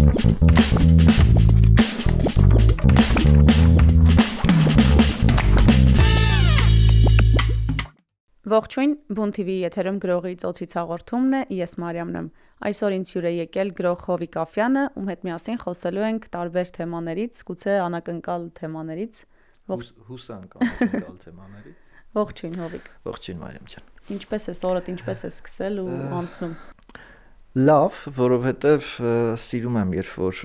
Ողջույն, Բուն TV եթերում գրողի ծոցից հաղորդումն է, ես Մարիամն եմ։ Այսօր ինձ հյուր է եկել գրող Հովիկ Աֆյանը, ում հետ միասին խոսելու ենք տարբեր թեմաներից, գուցե անակնկալ թեմաներից։ Հուսանկալ թեմաներից։ Ողջույն, Հովիկ։ Ողջույն, Մարիամ ջան։ Ինչպես ես օրդ, ինչպես ես սկսել ու անցնում։ Լավ, որովհետև սիրում եմ, երբ որ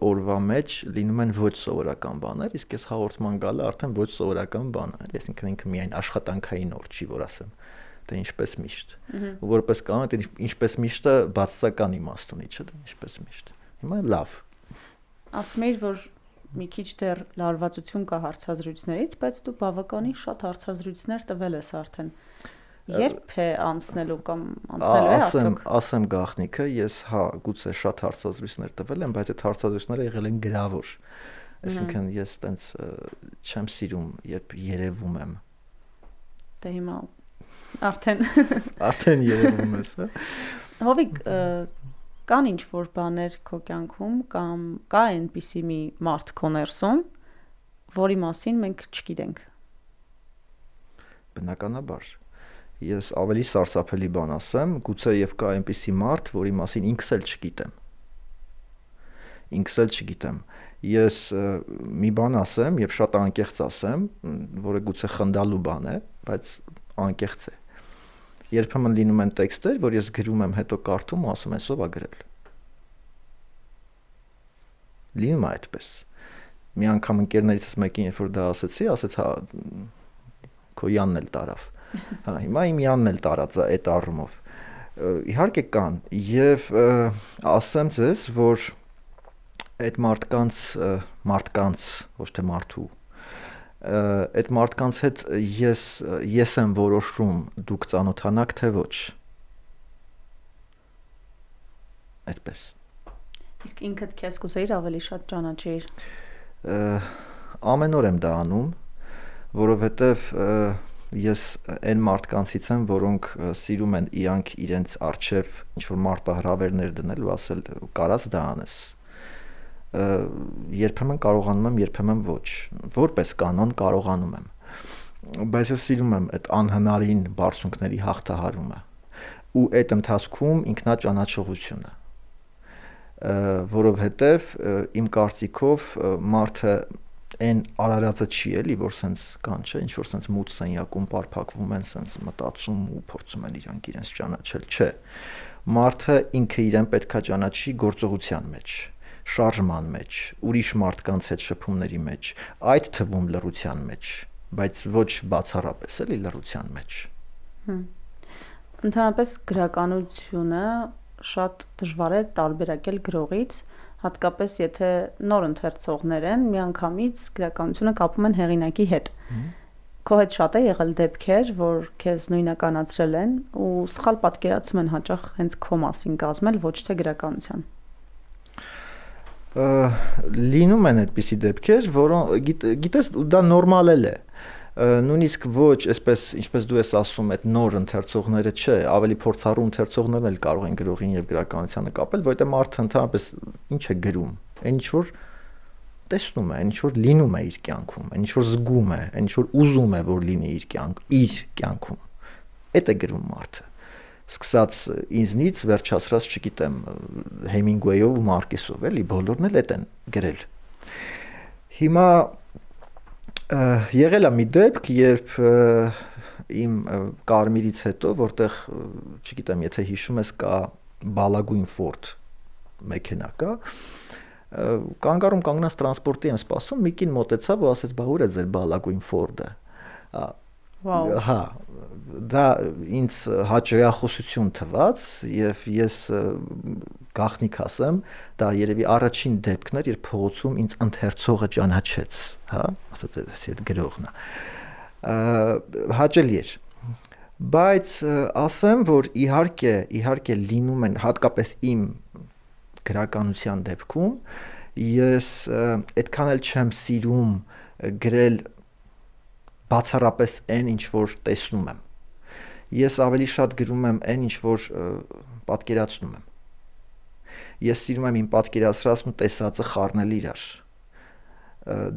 օրվա մեջ լինում են ոչ սովորական բաներ, իսկ ես հաղորդման գալը արդեն ոչ սովորական բան է, այսինքն ինքը միայն աշխատանքային օր չի, որ ասեմ, դե ինչպես միշտ։ Ու որպես կանոն, դե ինչպես միշտը բացասական իմաստ ունի, չէ՞, դե ինչպես միշտ։ Հիմա լավ։ Ասում էիր, որ մի քիչ դեռ լարվածություն կա հարցազրույցներից, բայց դու բավականին շատ հարցազրույցներ տվել ես արդեն։ Երբ է անցնելու կամ անցնելու է արդյոք։ Ասեմ գաղտնիքը, ես գուցե շատ հարցազրույցներ տվել եմ, բայց այդ հարցազրույցները եղել են գրավոր։ Այսինքն ես տենց չեմ սիրում, երբ երևում եմ։ Դե հիմա արդեն երևում ես, հա։ Հովիկ, կան ինչ-որ բաներ քո կյանքում կամ կա այնպիսի մի մարդ քո ներսում, որի մասին մենք չգիտենք։ Բնականաբար ես ավելի սարսափելի բան ասեմ, գուցե եւ կա այնպիսի մարդ, որի մասին ինքս էլ չգիտեմ։ Ես մի բան ասեմ եւ շատ անկեղծ ասեմ, որը գուցե խնդալու բան է, բայց անկեղծ է։ Երբեմն լինում են տեքստեր, որ ես գրում եմ, հետո կարդում ու ասում եմ, ով է գրել։ Լինում է այդպես։ Մի անգամ ընկերներիցս մեկին, երբ որ դա ասեց, հա, քո Յանն էլ տարավ։ Հա, հիմա իմ Յանն էլ տարած է այդ առումով։ Իհարկե կան եւ ասեմ ձեզ, որ այդ մարդկանց ոչ թե մարդու այդ մարդկանց հետ ես եմ որոշում դուք ծանոթանաք թե ոչ։ Այդպես։ Իսկ ինքդ քեզ կուզեիր ավելի շատ ճանաչեիր։ Ամեն օր եմ դա անում, որովհետեւ ես այն մարդկանցից եմ, որոնք սիրում են իրանք իրենց արչև ինչ-որ մարտահրավերներ դնել ու ասել կարաս դա անես։ Երբեմն կարողանում եմ, երբեմն ոչ։ Որպես կանոն կարողանում եմ։ Բայց ես սիրում եմ այդ անհնարին բարձունքների հաղթահարումը ու այդ ընթացքում ինքնաճանաչողությունը։ Որովհետև իմ կարծիքով մարդը այն արարածը չի էլի, որ սենց կան, չէ, ինչ որ սենց մութ սենյակում պարփակվում են, սենց մտածում ու փորձում են իրենց ճանաչել, չէ։ Մարդը ինքը իրեն պետքա ճանաչի գործողության մեջ, շարժման մեջ, ուրիշ մարդկանց հետ շփումների մեջ, այդ թվում լռության մեջ, բայց ոչ բացառապես էլի լռության մեջ։ Ընդհանրապես գրականությունը շատ դժվար է տարբերակել գրողից, հատկապես եթե նոր ընթերցողներ են, միանգամից գրականությունը կապում են հեղինակի հետ։ Քո հետ շատ է եղել դեպքեր, որ քեզ նույնականացրել են ու սխալ պատկերացում են հաճախ հենց քո մասին կազմել, ոչ թե գրականության։ Լինում են այդպիսի դեպքեր, որոնք գիտես դա նորմալ է։ Նույնիսկ ոչ, այսպես ինչպես դու ես ասում, այդ նոր ընթերցողները չէ, ավելի փորձառու ընթերցողներն էլ կարող են գրողին եւ գրականությանը կապել, որովհետեւ մարդը ընդհանրապես ինչ է գրում, այն ինչ որ տեսնում է, այն ինչ որ լինում է իր կյանքում, այն ինչ որ զգում է, այն ինչ որ ուզում է որ լինի իր կյանքում։ Այդ է գրում մարդը։ Սկսած ինձնից վերջացրած, չգիտեմ, Հեմինգուեյով ու Մարկեսով, էլի բոլորն էլ այդ են գրել։ Հիմա եղել է մի դեպք, երբ իմ կարմիրից հետո, որտեղ, չգիտեմ, եթե հիշում ես, կա բալագույն Ford մեքենա կա, կանգառում կանգնած տրանսպորտի եմ սպասում, մի կին մոտեցավ ու ասեց, բա ուր է ձեր բալագույն Ford-ը։ Հա, դա ինձ հաճոյախոսություն թվաց եւ ես գաղտնիք ասեմ, դա երևի առաջին դեպքն էր, երբ փողոցում ինձ ընթերցողը ճանաչեց, հա, ասաց էս այդ գրողն է։ Հաճելի էր։ Բայց ասեմ, որ իհարկե լինում են, հատկապես իմ գրականության դեպքում, ես այդքան էլ չեմ սիրում գրել բացառապես այն, ինչ որ տեսնում եմ։ Ես ավելի շատ գրում եմ այն, ինչ որ պատկերացնում եմ։ Ես սիրում եմ իմ պատկերացրածն ու տեսածը խառնել իրար։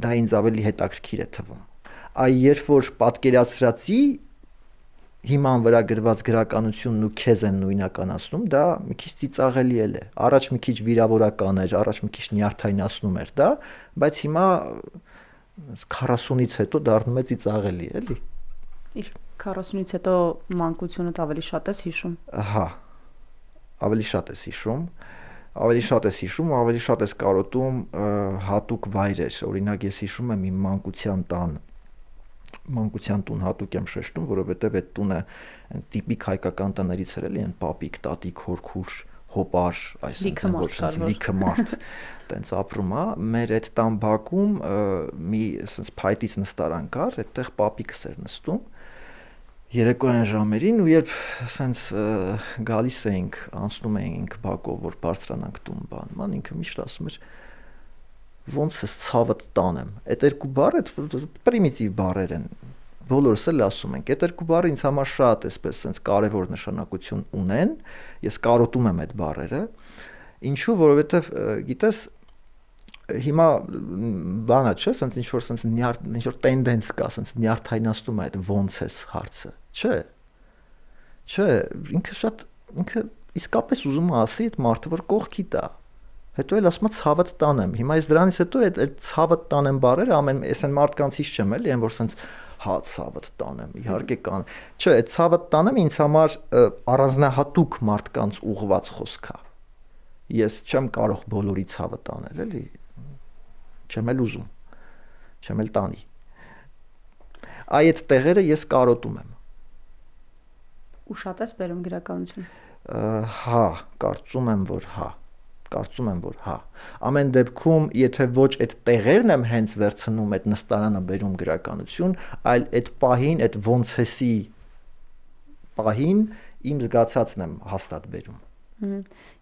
Դա ինձ ավելի հետաքրքիր է թվում։ Այ երբ որ պատկերացրածի հիման վրա գրված գրականությունն ու քեզ են նույնականացնում, դա մի քիչ ծիծաղելի է։ Առաջ մի քիչ վիրավորական էր, առաջ մի քիչ նյարդայնացնում էր դա, բայց հիմա 40-ից հետո դառնում է ծիծաղելի, էլի։ Իսկ 40-ից հետո մանկությունդ ավելի շատ ես հիշում։ Ահա, ավելի շատ ես հիշում, ավելի շատ ես հիշում ու ավելի շատ ես կարոտում հատուկ վայրեր։ Օրինակ ես հիշում եմ իմ մանկության տուն հատուկ եմ շեշտում, որովհետև այդ տունը տիպիկ հայկական տներից էր, էլի, այն պապիկ, տատիկ, հորքուր, հոպար, այսինքն լիքը մարդ տենց ապրում է։ Մեր այդ տան բակում մի ասես փայտից նստարան կար, այդտեղ պապիկս էր նստում երեկոյան ժամերին, ու երբ ասենց գալիս էինք, անցնում էինք բակով, որ բարձրանանք տուն բան, ինքը միշտ ասում էր ոնց ես ցավդ տանեմ։ Այդ երկու բառը պրիմիտիվ բառեր են։ Բոլորս էլ ասում ենք, այդ երկու բառը ինձ համար շատ էսպես sense կարևոր նշանակություն ունեն։ Ես կարոտում եմ այդ բառերը։ Ինչու, որովհետև գիտես, հիմա բանա չէ, sense ինչ որ sense ինչ որ տենդենս կա, sense նյարդայնացնում է այդ ոնց ես հարցը։ Չէ, ինքը իսկապես ուզում է ասի այդ մարդը, որ կողքի տա։ Հետո էլ ասում է ցավդ տանեմ։ Հիմա ես դրանից հետո այդ ցավդ տանեմ բառերը ամեն այսեն մարդկանցից չեմ էլի, այն որ sense հա ցավդ տանեմ, իհարկե կան։ Չէ, այդ ցավդ տանեմ ինձ համար առանձնահատուկ մարդկանց ուղղված խոսք է։ Ես չեմ կարող բոլորի ցավը տանել, էլի։ Չեմ էլ ուզում։ Չեմ էլ տանի։ Այդ տեղերը ես կարոտում եմ։ Ու շատ ես բերում գրականություն։ Հա, կարծում եմ, որ հա։ Ամեն դեպքում, եթե ոչ այդ տեղերն եմ հենց վերցնում, այդ նստարանը բերում գրականություն, այլ այդ պահին, այդ ոնց էսի պահին իմ զգացածն եմ հաստատ բերում։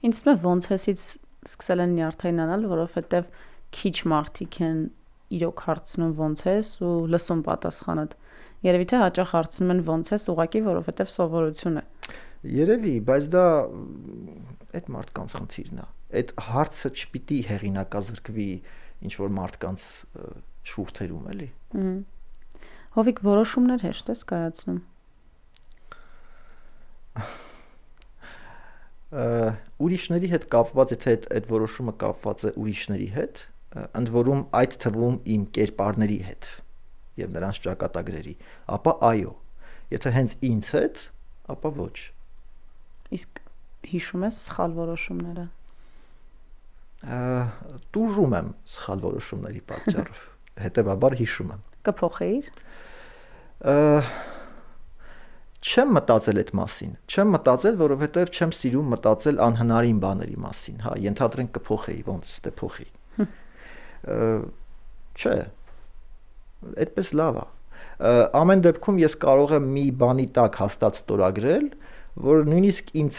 Ինձ թվում է ոնց էսից սկսել են նյարդայնանալ, որովհետև քիչ մարդիկ են իրոք հարցնում ոնց ես ու լսում պատասխանդ։ Երևի թե հաճախ հարցնում են ոնց ես ուղղակի, որովհետև սովորություն է։ Երևի, բայց դա այդ մարդկանց խնդիրն է։ Այդ հարցը չպիտի հեղինակազրկվի ինչ որ մարդկանց շուրթերում, էլի։ Հովիկ որոշումներ հեշտ ես կայացնում։ Ուրիշների հետ կապված, եթե այդ որոշումը կապված է ուրիշների հետ, ընդ որում այդ թվում իմ կերպարների հետ եւ նրանց ճակատագրերի, ապա այո։ Եթե հենց ինձ հետ, ապա ոչ։ Իսկ հիշում ես սխալ որոշումները։ Տուժում եմ սխալ որոշումների պատճառով, հետեւաբար հիշում եմ։ Կփոխեիր։ Չեմ մտածել այդ մասին։ Չեմ մտածել, որովհետև չեմ սիրում մտածել անհնարին բաների մասին, հա, ենթադրենք կփոխեի, ոնց դե փոխեի։ Չէ։ Այդպես լավ է։ Ամեն դեպքում ես կարող եմ մի բանի տակ հաստատ ստորագրել, որ նույնիսկ իմ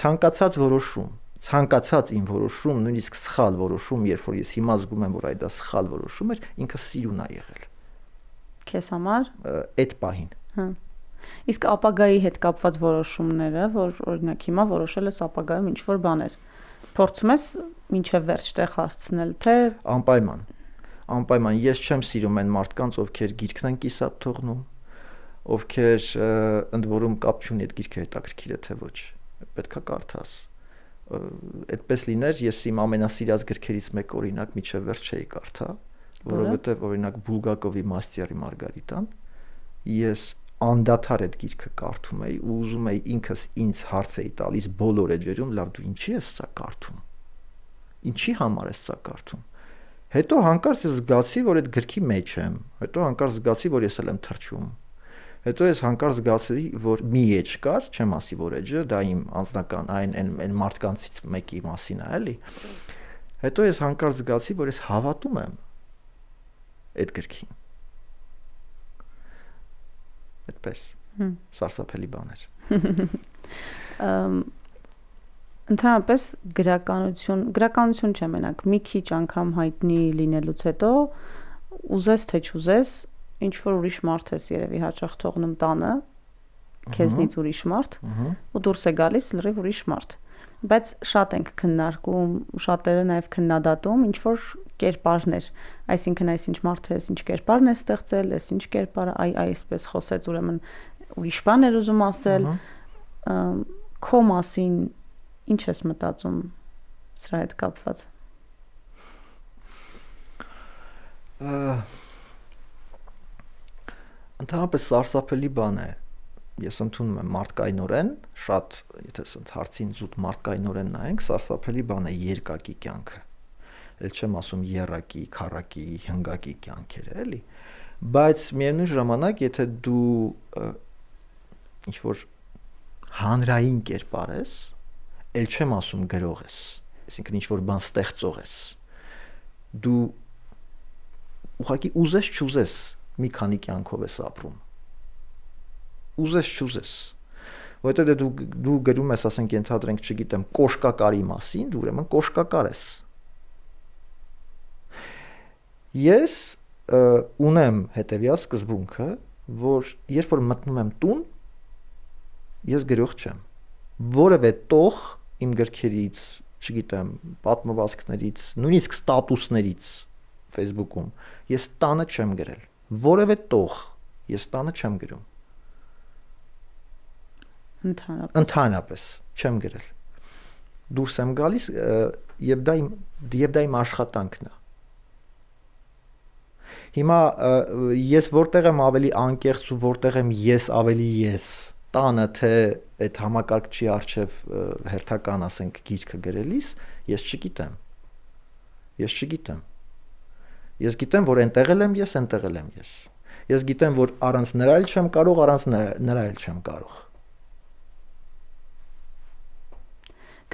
ցանկացած իմ որոշում, նույնիսկ սխալ որոշում, երբ որ ես հիմա զգում եմ, որ այդ դա սխալ որոշում էր, ինքը սիրուն է եղել։ Քեզ համար։ Այդ պահին։ Հա։ Իսկ ապագայի հետ կապված որոշումները, որ օրինակ հիմա որոշել ես ապագայում ինչ-որ բաներ, փորձում ես մինչև վերջ տեղ հասցնել, թե անպայման ես չեմ սիրում այն մարդկանց, ովքեր գիրքն են կիսատ թողնում, ովքեր ընդ որում կապ չունի այդ գիրքը հետաքրքիր է թե ոչ, պետքա կարդաս։ Այդպես լիներ, ես իմ ամենասիրած գրքերից մեկ օրինակ միջև վերջ չէի կարդա, որովհետև օրինակ Բուլգակովի Մաստիարի Մարգարիտան, ես անդադար այդ գիրքը կարդում էի ու ուզում էի ինքս ինձ հարց էի տալիս բոլոր էջերում, լավ դու ինչի ես սա կարդում։ Ինչի համար ես սա կարդում։ Հետո հանկարծ ես զգացի, որ այդ գրքի մեջ եմ, հետո հանկարծ զգացի, որ ես էլ եմ թռչում։ Հետո ես հանկարծ զգացի, որ մի էջ կար, չեմ ասի որ էջը, դա իմ անձնական այն մարդկանցից մեկի մասին է, էլի։ Հետո ես հանկարծ զգացի, որ ես հավատում եմ այդ գրքին։ Այդպես սարսափելի բաներ։ Ընդհանրապես գրականություն չէ մենակ մի քիչ անգամ հայտնի լինելուց հետո ուզես թե չուզես ինչ որ ուրիշ մարդ ես երևի հաճախ թողնում տանը քեզնից ուրիշ մարդ ու դուրս է գալիս լրիվ ուրիշ մարդ Բայց շատ ենք քննարկում, շատերը նաև քննադատում ինչ որ կերպարներ, այսինքն այսինչ մարդը ինչ կերպարն է ստեղծել, ինչ կերպարը, այսպես խոսեց, ուրեմն ուրիշ բան էր ուզում ասել, քո մասին ինչ ես մտածում սրա հետ կապված։ Ընդհանրապես սարսափելի բան է։ Ես ընդունում եմ մարդկայնորեն, շատ, եթե ասենք հարցին զուտ մարդկայնորեն նայենք, սարսափելի բան է երկակի կյանքը։ Էլ չեմ ասում երակի, քառակի, հնգակի կյանքերը, էլի։ Բայց միևնույն ժամանակ, եթե դու ինչ որ հանրային կերպար ես, էլ չեմ ասում գրող ես, այսինքն ինչ որ բան ստեղծող ես, դու ուղղակի ուզես չուզես մի քանի կյանքով ես ապրում։ Ուզես չուզես, որովհետեւ դու գրում ես, ասենք ենթադրենք, չգիտեմ, կոշկակարի մասին, դու ուրեմն կոշկակար ես։ Ես ունեմ հետևյալ սկզբունքը, որ երբ որ մտնում եմ տուն, ես գրող չեմ։ Որևէ տող իմ գրքերից, չգիտեմ, պատմվածքներից, նույնիսկ ստատուսներից Facebook-ում ես տանը չեմ գրել։ Որևէ տող ես տանը չեմ գրում։ Ընդհանրապես չեմ գրել։ Դուրս եմ գալիս եւ դա իմ աշխատանքն է։ Հիմա ես որտեղ եմ ավելի անկեղծ ու որտեղ եմ ես ավելի ես, տանը թե այդ համակարգչի առջև հերթական, ասենք, գիրքը գրելիս, ես չգիտեմ։ Ես գիտեմ, որ այնտեղ եմ ես, այնտեղ եմ ես։ Ես գիտեմ, որ առանց նրա էլ չեմ կարող, առանց նրա էլ չեմ կարող։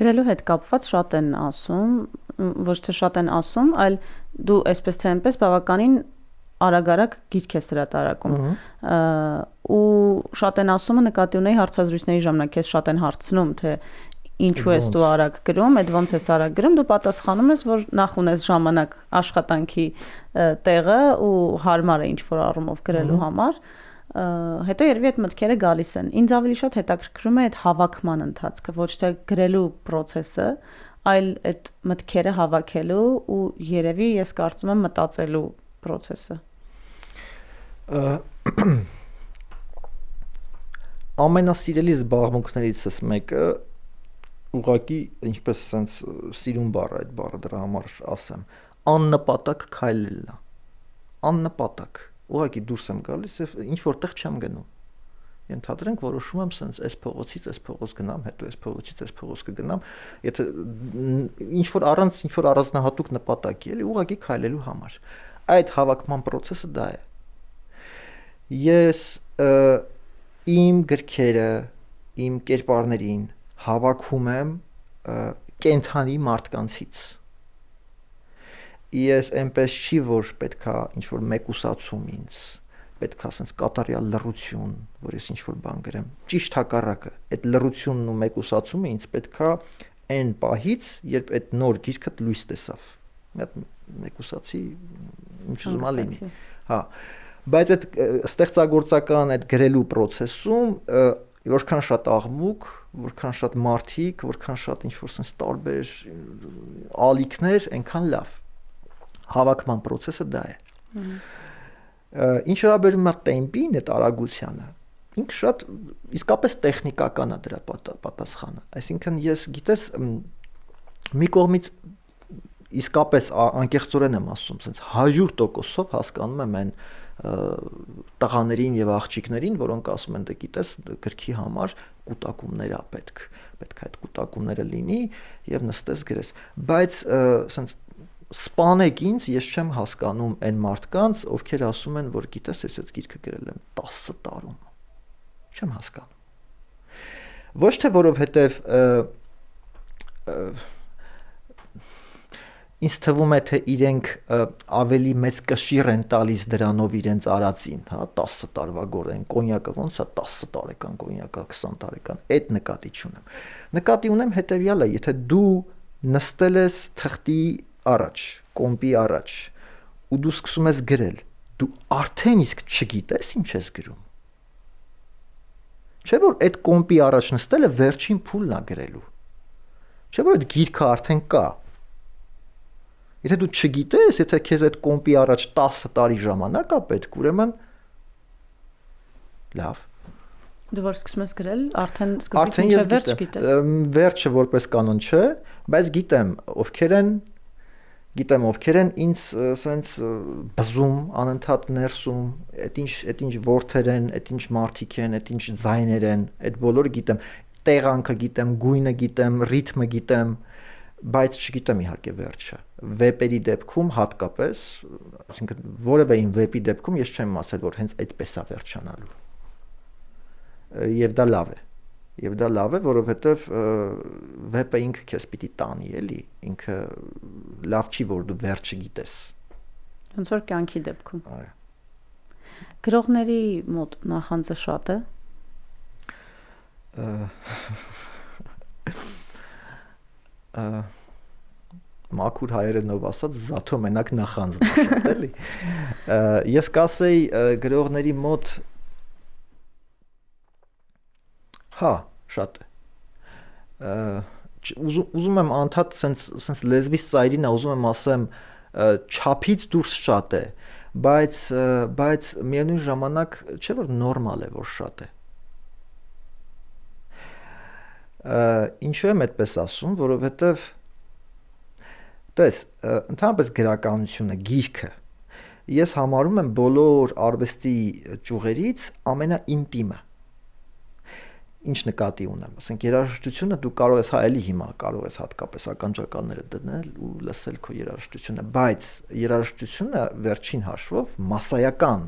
Գրելու հետ կապված շատ են ասում, ոչ թե շատ են ասում, այլ դու այսպես թե այնպես բավականին արագ գիրք ես հրատարակում։ Ու շատ են ասում, նկատի ունեի հարցազրույցների ժամանակ ես շատ են հարցնում, թե ինչու ես դու արագ գրում, այդ ոնց ես արագ գրում, դու պատասխանում ես, որ նախ ունես ժամանակ աշխատանքի տեղը ու հարմար է ինչ որ առումով գրելու համար։ Հետո երևի այդ մտքերը գալիս են։ Ինձ ավելի շատ հետաքրքրում է այդ հավաքման ընթացքը, ոչ թե գրելու process-ը, այլ այդ մտքերը հավաքելու ու երևի ես կարծում եմ մտածելու process-ը։ Ամենասիրելի զբաղմունքներիցս մեկը ուղղակի ինչպես sense սիրուն բառ է այդ բառը դրա համար ասեմ, աննպատակ քայլելն է։ Աննպատակ ուղղակի դուրս եմ գալիս եւ ինչ որտեղ չեմ գնում։ Ենթադրենք որոշում եմ sense այս փողոցից այս փողոց գնամ, հետո այս փողոցից այս փողոց կգնամ, եթե ինչ որ առանց ինչ որ առանձնահատուկ նպատակի էլի ուղղակի քայլելու համար։ Այդ հավաքման process-ը դա է։ Ես իմ գրքերը, իմ կերպարներին հավաքում եմ կենթանի մարդկանցից։ Ես այնպես չի, որ պետքա ինչ-որ մեկուսացում ինձ, պետքա ասենց կատարյալ լռություն, որ ես ինչ-որ բան գրեմ։ Ճիշտ հակառակը, այդ լռությունն ու մեկուսացումը ինձ պետքա այն պահից, երբ այդ նոր գիրքը լույս տեսավ։ Մի հատ մեկուսացի, ինչ ուզում ա լինի։ Հա։ Բայց այդ ստեղծագործական այդ գրելու process-ում որքան շատ աղմուկ, որքան շատ մարդիկ, որքան շատ ինչ-որ sense տարբեր ալիքներ, այնքան լավ։ Հավաքման process-ը դա է։ Ինչ հրաբերում է տեմպին, այդ արագությանը, ինքը շատ իսկապես տեխնիկական է դրա պատասխանը։ Այսինքն ես գիտես մի կողմից իսկապես անկեղծորեն եմ ասում, sense 100%-ով հասկանում եմ այն տղաներին եւ աղջիկներին, որոնք ասում են, դե գիտես, գրքի համար կուտակումներ է պետք է այդ կուտակումները լինի եւ նստես գրես, բայց sense սպանեք ինձ, ես չեմ հասկանում այն մարդկանց, ովքեր ասում են, որ գիտես, ես այդ գիրքը գրել եմ 10 տարում։ Չեմ հասկանում։ Ոչ թե որովհետև ինձ թվում է, թե իրենք ավելի մեծ կշիռ են տալիս դրանով իրենց արածին, հա, 10 տարվա գորեն, կոնյակը ոնց է 10 տարեկան կոնյակը, 20 տարեկան, այդ նկատի չունեմ։ Նկատի ունեմ հետևյալը, եթե դու նստել ես թղթի առաջ, կոմպի առաջ, ու դու սկսում ես գրել, դու արդեն իսկ չգիտես ինչ ես գրում։ Չէ՞ որ այդ կոմպի առաջ նստելը վերջին փուլն է գրելու։ Չէ՞ որ այդ գիրքը արդեն կա։ Եթե դու չգիտես, եթե քեզ այդ կոմպի առաջ 10 տարի ժամանակ է պետք, ուրեմն լավ։ Դու որ սկսում ես գրել, արդեն սկզբից մինչև վերջ գիտես։ Վերջը որպես կանոն չէ, բայց գիտեմ ովքեր են ինձ սենց բզում անընդհատ ներսում, այդ ինչ ворթեր են, այդ ինչ մարդիկ են, այդ ինչ ձայներ են, այդ բոլորը գիտեմ, տեղանքը գիտեմ, գույնը գիտեմ, ռիթմը գիտեմ, բայց չգիտեմ իհարկե վերջը։ Վեպերի դեպքում հատկապես, այսինքն որևէ իմ վեպի դեպքում ես չեմ ասել, որ հենց այդպես է վերջանալու։ Եվ դա լավ է, որովհետև վեպը ինքը քեզ պիտի տանի, էլի, ինքը լավ չի, որ դու վերջը գիտես։ Ոնց որ կյանքի դեպքում։ Այո։ Գրողների մոտ նախանձը շատ է։ Մաքուր հայերենով ասած զաթո մենակ նախանձն է շատ, էլի։ Ես կասեի գրողների մոտ հա, շատ է։ Ուզում եմ անդադ սենց լեզվիս ծայրին է, ուզում եմ ասեմ չափից դուրս շատ է, բայց միևնույն ժամանակ չէ որ նորմալ է, որ շատ է։ Ինչու եմ այդպես ասում, որովհետև տես, ընդհանրապես գրականությունը, գիրքը ես համարում եմ բոլոր արվեստի ճյուղերից ամենաինտիմը։ Ինչ նկատի ունեմ, ասենք երաժշտությունը դու կարող ես հա էլի հիմա կարող ես հատկապես ականջակալները դնել ու լսել քո երաժշտությունը, բայց երաժշտությունը վերջին հաշվով մասսայական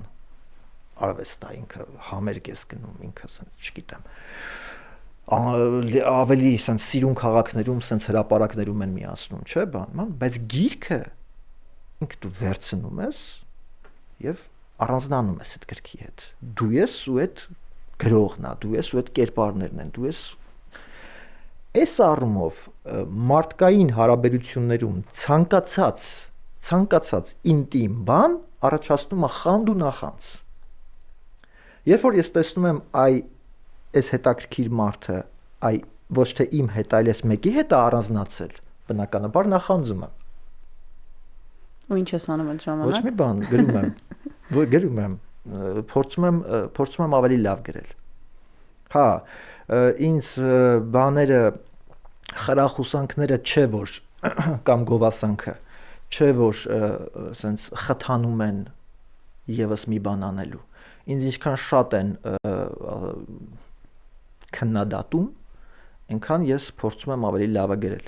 արվեստ է, ինքը համերգ ես գնում, ինքը ասենք չգիտեմ ավելի ասենք սիրուն քաղաքներում ասենք հրապարակներում են միացնում, չէ՞ բան, բայց գիրքը ինքը դու վերցնում ես եւ առանձնանում ես այդ գրքի հետ։ Դու ես ու այդ գրողն է, դու ես ու այդ կերպարներն են, դու ես այս առումով մարդկային հարաբերություններում ցանկացած ինտիմ բան առաջացնում է խանդ ու նախանձ։ Երբ որ ես տեսնում եմ այս հետաքրքիր մարդը, ոչ թե իմ հետ, այլ ես մեկի հետ է առանձնացել, բնականաբար նախանձում եմ։ Ու ինչ ես անում այդ ժամանակ։ Ոչ մի բան, գրում եմ, փորձում եմ ավելի լավ գրել։ Հա, ինձ բաները խրախուսանքները չէ որ կամ գովասանքը չէ որ ասենց խթանում են եւս մի բան անելու։ Ինձ ինչքան շատ են քննադատում, այնքան ես փորձում եմ ավելի լավը գրել։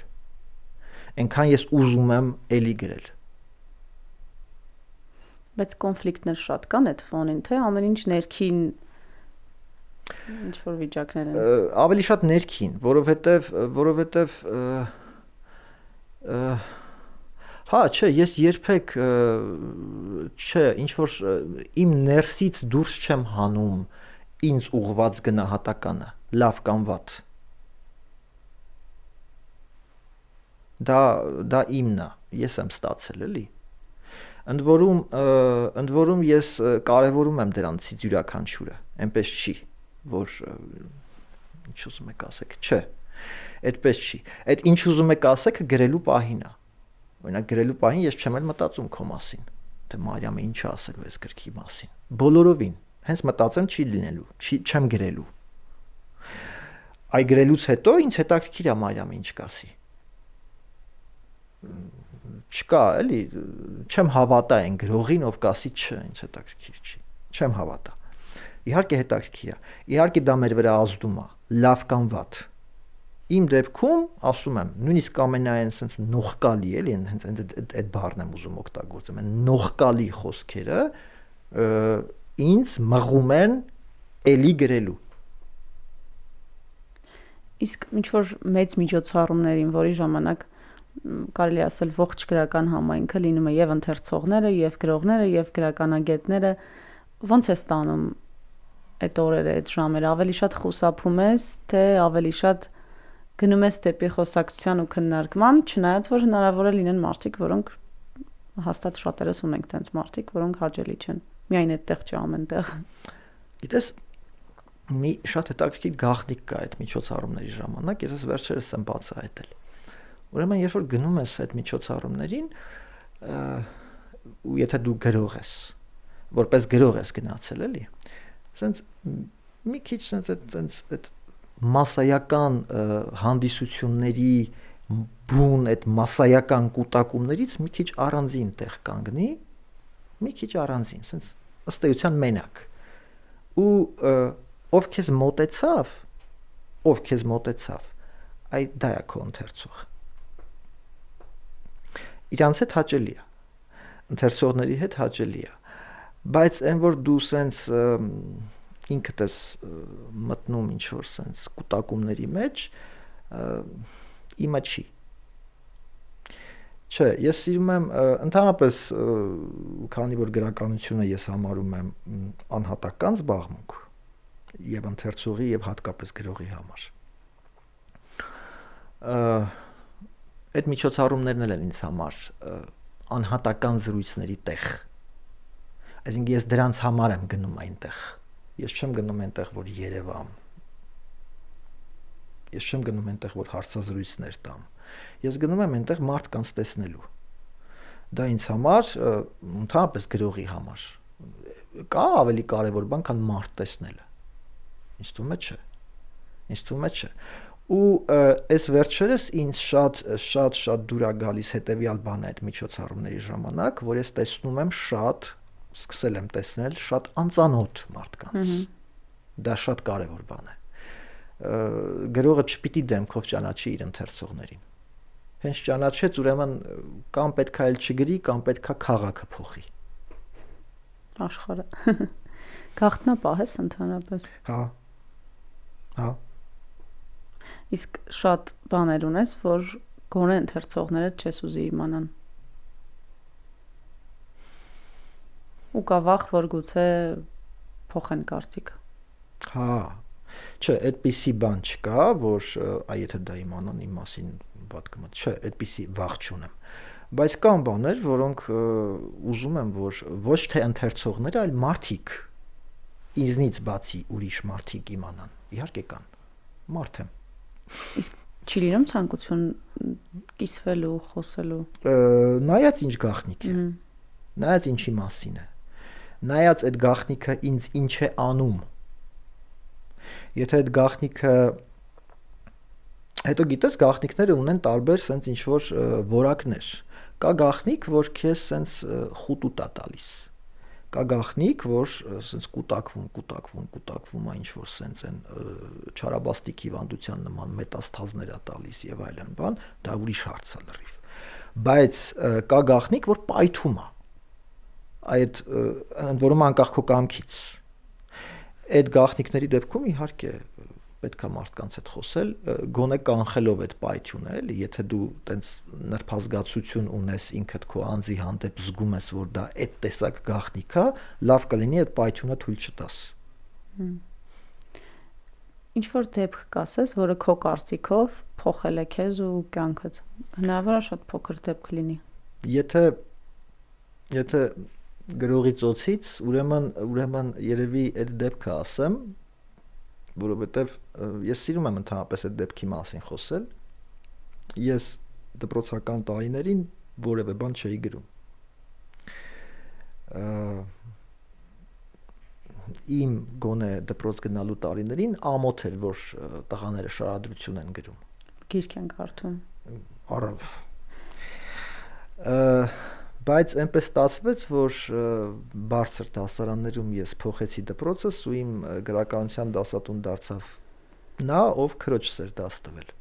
Այնքան ես ուզում եմ էլի գրել։ Բայց կոնֆլիկտներ շատ կան այդ ֆոնին, թե ամեն ինչ ներքին ինչ որ վիճակներ են։ Ավելի շատ ներքին, որովհետև հա, չէ, ես երբեք չէ, ինչ որ իմ ներսից դուրս չեմ հանում ինձ ուղված գնահատականը, լավ կամ վատ։ Դա իմն է, ես եմ ստացել, էլի։ Ընդ որում ես կարևորում եմ դրանցից յուրաքանչյուրը, այնպես չի, որ ինչ ուզում եք ասեք, չէ, այդպես չի։ Այդ ինչ ուզում եք ասեք գրելու պահին է։ Օրինակ գրելու պահին ես չեմ էլ մտածում քո մասին, թե Մարիամը ինչ է ասելու այս գրքի մասին։ Բոլորովին, հենց մտածեմ չի լինելու, չեմ գրելու։ Այ գրելուց հետո ինձ հետաքրքիր է Մարիամը ինչ կասի։ Չկա, էլի, չեմ հավատա այն գրողին, ով կասի չէ, ինձ հետաքրքիր չի։ Չեմ հավատա։ Իհարկե հետաքրքիր է։ Իհարկե դա մեր վրա ազդում է, լավ կամ վատ։ Իմ դեպքում, ասում եմ, նույնիսկ ամենայն sense նողկալի, էլի, հենց այդ բառն եմ ուզում օգտագործեմ, այն նողկալի խոսքերը ինձ մղում են էլի գրելու։ Իսկ ինչ որ մեծ միջոցառումներին, որի ժամանակ կարելի ասել ողջ գրական համայնքը լինում է եւ ընթերցողները, եւ գրողները, եւ գրականագետները, ո՞նց է ստանում այդ օրերը, այդ ժամերը, ավելի շատ խուսափում ես, թե ավելի շատ գնում ես դեպի խոսակցության ու քննարկման, չնայած որ հնարավոր է լինեն մարդիկ, որոնք հաստատ շատերս ունենք տենց մարդիկ, որոնք հաճելի չեն։ Միայն այդտեղ չի ամենտեղ։ Գիտես, մի շատ հետաքրքիր գաղտնիք կա այդ միջոցառումների ժամանակ, ես վերջերս եմ բացահայտել։ Ուրեմն երբ որ գնում ես այդ միջոցառումներին, ու եթե դու գրող ես, որպես գրող ես գնացել, էլի, ասենց մի քիչ ասենց այդ մասսայական հանդիսությունների բուն, այդ մասսայական կուտակումներից մի քիչ առանձին տեղ կանգնի, մի քիչ առանձին, ասենց ըստ էության մենակ։ Ու ով քեզ մոտեցավ, այդ դա է քո ընթերցող։ Իրանց հետ հաճելի է, ընթերցողների հետ հաճելի է, բայց այն որ դու սենց ինքդ ես մտնում ինչ որ սենց կուտակումների մեջ, իմը չի։ Չէ, ես սիրում եմ ընդհանրապես, քանի որ գրականությունը ես համարում եմ անհատական զբաղմունք եւ ընթերցողի եւ հատկապես գրողի համար։ Այդ միջոցառումներն են ինձ համար անհատական զրույցների տեղ։ Այսինքն ես դրանց համար եմ գնում այնտեղ։ Ես չեմ գնում այնտեղ, որ երևամ։ Ես չեմ գնում այնտեղ, որ հարցազրույցներ տամ։ Ես գնում եմ այնտեղ մարդկանց տեսնելու։ Դա ինձ համար, ընդհանրապես գրողի համար, կա ավելի կարևոր բան, քան մարդ տեսնելը։ Ինձ թվում է չէ։ Ու այս վերջերս ինձ շատ դուր է գալիս հետեւյալ բանը այդ միջոցառումների ժամանակ, որ ես տեսնում եմ սկսել եմ տեսնել շատ անծանոթ մարդկանց։ Դա շատ կարևոր բան է։ Գրողը չպիտի դեմքով ճանաչի իր ընթերցողներին։ Հենց ճանաչեց, ուրեմն կամ պետքա էլ չգրի, կամ պետքա քաղաքը փոխի։ Աշխարհը։ Գաղտնապահ ես ընդհանրապես։ Հա։ Իսկ շատ բաներ ունես, որ գոնե ընթերցողները չես ուզի իմանան։ Ու կա վախ, որ գուցե փոխեն կարծիքը։ Հա։ Չէ, այդպիսի բան չկա, որ եթե դա իմանան իմ մասին բադ կմոտ։ Չէ, այդպիսի վախ չունեմ։ Բայց կան բաներ, որոնք ուզում եմ, որ ոչ թե ընթերցողները, այլ մարդիկ ինձնից բացի ուրիշ մարդիկ իմանան։ Իհարկե կան։ Մարդ եմ։ Իսկ չի լինում ցանկություն կիսվելու, խոսելու։ Նայած ինչ գաղտնիք է։ Նայած ինչի մասին է։ Նայած այդ գաղտնիքը ինձ ինչ է անում։ Եթե այդ գաղտնիքը հետո գիտես գաղտնիքները ունեն տարբեր sense ինչ որ որակներ։ Կա գաղտնիք, որ քեզ sense խուտուտ է տալիս։ Կա գաղտնիք, որ sense կուտակվում է ինչ որ sense են չարաբաստիկ հիվանդության նման մետաստազներ է տալիս եւ այլն բան, դա ուրիշ հարց է լրիվ։ Բայց կա գաղտնիք, որ պայթում է։ Այդ ընդ որում անկախ քո կամքից։ Այդ գաղտնիքների դեպքում իհարկե պետքա մարդկանց հետ խոսել, գոնե կանխելով այդ պայթյունը, էլի, եթե դու տենց նրբազգացություն ունես ինքդ քո անձի հանդեպ զգում ես, որ դա այդ տեսակ գաղտնիք է, լավ կլինի այդ պայթյունը թույլ չտաս։ Ինչ որ դեպք կասես, որը քո կարծիքով փոխել է քեզ ու կյանքդ։ Հնարավոր է շատ փոքր դեպք լինի։ Եթե գրողի ծոցից, ուրեմն երևի այդ դեպքը ասեմ, որովհետև ես սիրում եմ ընդհանրապես այդ դեպքի մասին խոսել։ Ես դպրոցական տարիներին որևէ բան չէի գրում։ Իմ գոնե դպրոց գնալու տարիներին ամոթ էր, որ տղաները շարադրություն են գրում։ Գիրք են կարդում։ Առավ։ Բայց այնպես ստացվեց, որ բարձր դասարաններում ես փոխեցի դպրոցս ու իմ գրականության դասատուն դարձավ նա, ով քրոջս էր դաս տվել։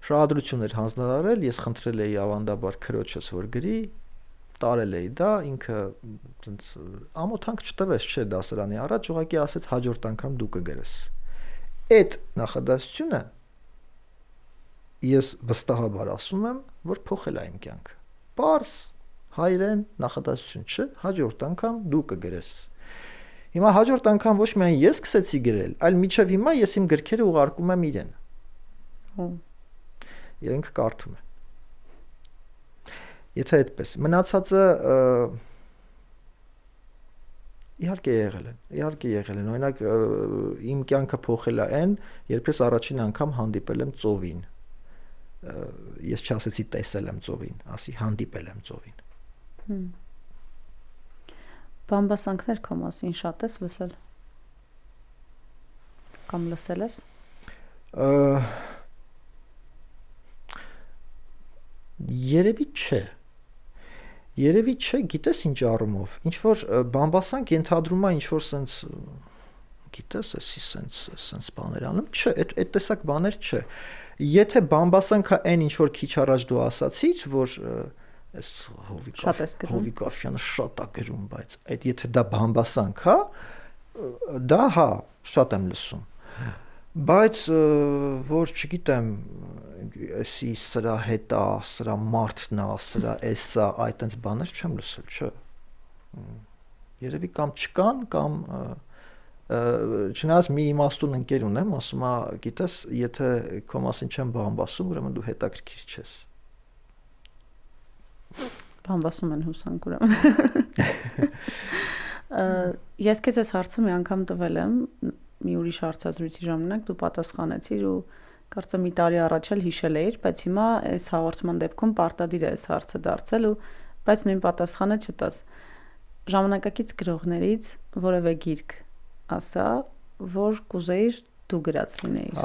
Շահադրություն էր հանձնարարել, ես խնդրել էի ավանդաբար քրոջս, որ գրի, տարել էի դա, ինքը այնց ամոթանք չտվեց, չէ, դասարանի առաջ, ուղղակի ասեց հաջորդ անգամ դու կգրես։ Այդ նախադասությունը ես վստահաբար ասում եմ, որ փոխել է իմ կյանքը։ Պարզ հայերեն նախադասություն չէ, հաջորդ անգամ դու կգրես։ Հիմա հաջորդ անգամ ոչ միայն ես սկսեցի գրել, այլ մինչև հիմա ես իմ գրքերը ուղարկում եմ իրեն։ Եվ ինքը կարդում է։ Եթե այդպես, մնացածը Իհարկե եղել են։ Օրինակ իմ կյանքը փոխել է այն, երբ ես առաջին անգամ հանդիպել եմ ծովին։ Ես չասեցի տեսել եմ ծովին, ասի հանդիպել եմ ծովին։ Բամբասանքներ քո մասին շատ ես լսել։ Կամ լսել ես։ Երևի չէ, գիտես ինչ առումով, ինչ որ բամբասանք ենթադրում է ինչ որ sense, գիտես, sense բաներ անում, չէ, այդ տեսակ բաներ չէ։ Եթե բամբասանքը այն ինչ որ քիչ առաջ դու ասացիր, որ այս Հովիկ Աֆյանը շատ է գրում, բայց այդ եթե դա բամբասանք է, դա հա, շատ եմ լսում։ Բայց որ չգիտեմ, էսի սրա հետ է, սրա մարդն է, սրա էսա, այդ այնց բաներ չեմ լսել, չէ։ Երևի կամ չկան, կամ չնայած մի իմաստուն ընկեր ունեմ, ասում է, գիտես, եթե քո մասին չեմ բամբասում, ուրեմն դու հետաքրքիր չես։ Բամբասում են հուսանք ուրեմն։ Ես քեզ այս հարցը մի անգամ տվել եմ, մի ուրիշ հարցազրույցի ժամանակ դու պատասխանեցիր ու կարծեմ մի տարի առաջ էլ հիշել էիր, բայց հիմա այս հաղորդման դեպքում պարտադիր է այս հարցը դարձել ու բայց նույն պատասխանը չտաս։ Ժամանակակից գրողներից որևէ գիրք ասա, որ կուզեիր դու գրած լինեիր։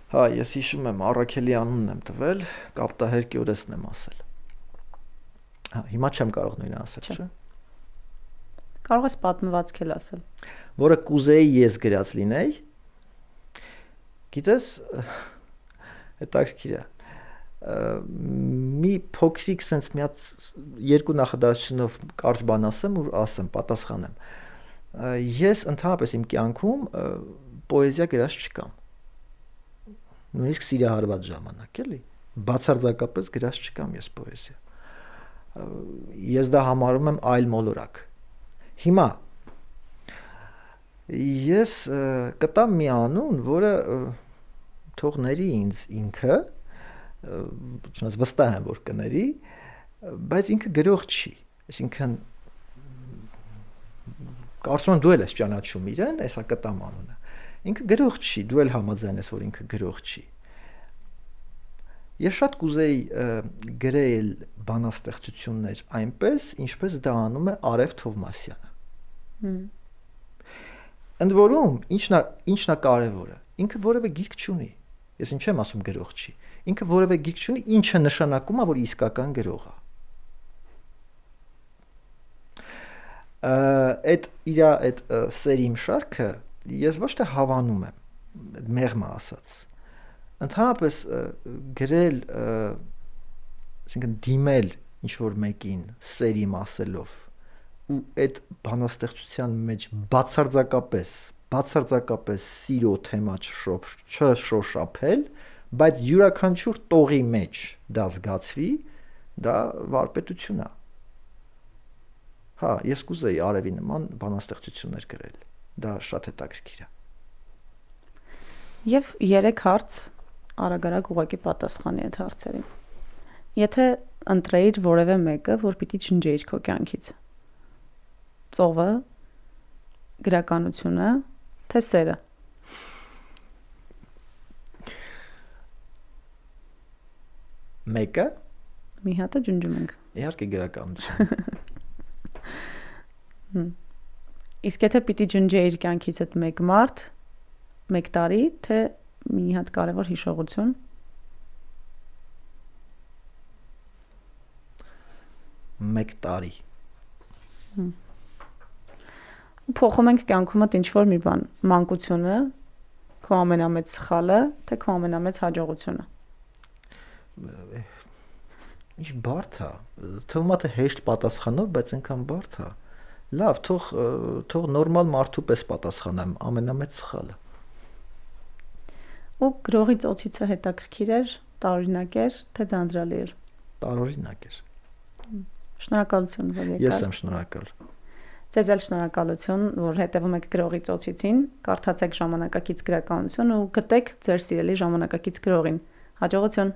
Հա, ես հիշում եմ Առաքելի անունն եմ տվել, Կապտահեր Կյորեսն եմ ասել։ Հա, հիմա չեմ կարող նույնը ասել, չէ՞։ Կարող ես պատմվածք էլ ասել։ Որը կուզեի ես գրած լինեի։ Գիտես, հետաքրքիր է։ Մի փոքրիկ sense մի հատ երկու նախադասությունով կարճ բան ասեմ ու պատասխանեմ։ Ես ընդհանրապես իմ կյանքում պոեզիա գրած չկամ։ Նույնիսկ սիրահարված ժամանակ էլի, բացարձակապես գրած չկամ ես պոեզիա։ Ես դա համարում եմ այլ մոլորակ։ Հիմա ես կտամ մի անուն, որը թող ների ինձ ինքը, չնայած վստահ եմ, որ կների, բայց ինքը գրող չի։ Այսինքն կարծում եմ դու էլ ես ճանաչում իրեն, այսա կտամ անունը։ Ինքը գրող չի, դու էլ համաձայն ես, որ ինքը գրող չի։ Ես շատ կուզեի գրել բանաստեղծություններ այնպես, ինչպես դա անում է Արև Թովմասյանը։ Ընդ որում, ինչն է կարևորը, ինքը որևէ գիրք չունի։ Ես ինչ եմ ասում գրող չի։ Ինքը որևէ գիրք չունի, ինչը նշանակում է, որ իսկական գրող է։ Այդ սերիմ շարքը ես ոչ թե հավանում եմ, մեղմ ասած։ Ընդհանրապես գրել, այսինքն դիմել ինչ որ մեկին սերիմ ասելով ու այդ բանաստեղծության մեջ բացարձակապես սիրո թեմա չշոշափել, բայց յուրաքանչյուր տողի մեջ դա զգացվի, դա վարպետություն է։ Հա, ես կուզեի Արևի նման բանաստեղծություններ գրել։ Դա շատ հետաքրքիր է։ Եվ 3 հարց արագ ուղղակի պատասխանի այդ հարցերին։ Եթե ընտրեիր որևէ մեկը, որ պիտի չնջեիր քո կյանքից։ Ծովը, գրականությունը, թե սերը։ Մեկը մի հատը ջնջում ենք։ Իհարկե գրականություն։ Իսկ եթե պիտի ջնջեիր կյանքից այդ մեկ մարդ, մեկ տարի, թե մի հատ կարևոր հիշողություն։ Մեկ տարի։ Փոխում ենք կյանքումդ ինչ որ մի բան, մանկությունը, քո ամենամեծ սխալը, թե քո ամենամեծ հաջողությունը։ Ինչ բարդ է։ Թվում է թե հեշտ պատասխանով, բայց այնքան բարդ է։ Լավ, թող նորմալ մարդու պես պատասխանեմ, ամենամեծ սխալը։ Ու գրողի ծոցիցը հետաքրքիր էր, տարօրինակ էր, թե ձանձրալի էր։ Տարօրինակ էր։ Շնորհակալություն, որ եկար։ Ես եմ շնորհակալ։ Ձեզ էլ շնորհակալություն, որ հետևում եք գրողի ծոցիցին, կարդացեք ժամանակակից գրականություն ու գտեք ձեր սիրելի ժամանակակից գրողին։ Հաջողություն։